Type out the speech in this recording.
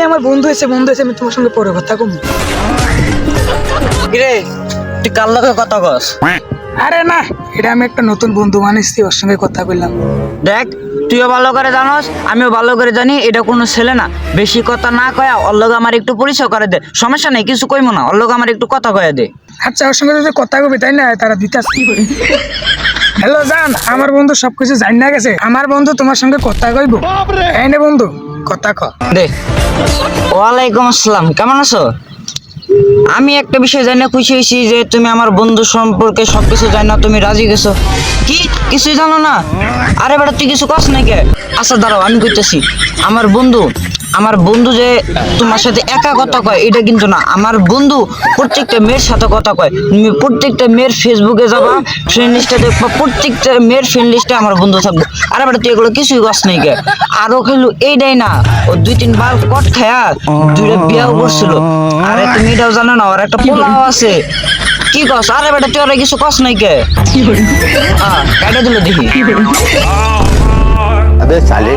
আমার বন্ধু এসে আমি তোমার সঙ্গে পরে কথা কম। কিরে তুই কার লগে কথা কস? আরে না, এটা আমি একটা নতুন বন্ধু বানিয়েছি, ওর সঙ্গে কথা বললাম। দেখ তুইও ভালো করে জানোস, আমিও ভালো করে জানি এটা কোনো ছেলে না। বেশি কথা না কয়া ওর লগে আমার একটু পরিচয় করে দে, সমস্যা নেই, কিছু কইমো না, ওর লগে আমার একটু কথা কয়ে দে। আচ্ছা, ওর সঙ্গে যদি কথা কবি তাই না, তারা দিতে কি করি। হ্যালো জান, আমার বন্ধু সবকিছু জানি না গেছে, আমার বন্ধু তোমার সঙ্গে কথা কইব। এই নে বন্ধু, কথা ক দে। ওয়ালাইকুম আসসালাম, কেমন আছো? আমি একটা বিষয় জানি না খুশি হয়েছি যে তুমি আমার বন্ধু সম্পর্কে সবকিছু জানো, তুমি রাজি গেছো। কি কিছুই জানো না? আরে বেটা তুই কিছু কস নাকি? আচ্ছা দাঁড়াও আমি কইতেছি। আমার বন্ধু যে তোমার সাথে একা কথা কয় এটা কিন্তু না, আমার বন্ধু প্রত্যেকটা মেয়ের সাথে কথা কয়। তুমি প্রত্যেকটা মেয়ের ফেসবুকে যাবা, ফ্রেন্ড লিস্টে দেখবা, প্রত্যেকটা মেয়ের ফ্রেন্ড লিস্টে আমার বন্ধু থাকবে। আরে বেটা তুই এগুলো কিছুই কস নাকি? আরো খেলু এইটাই না, ও 2-3 বার কট খায়া 2টা বিয়াও করছিল। আরে তুমি এটাও জানো না, ওর একটা পোলাও আছে। কি কস? আরে বেটা তুই আর কিছু কস নাই কে? কাটা দিল দেখি। अबे साले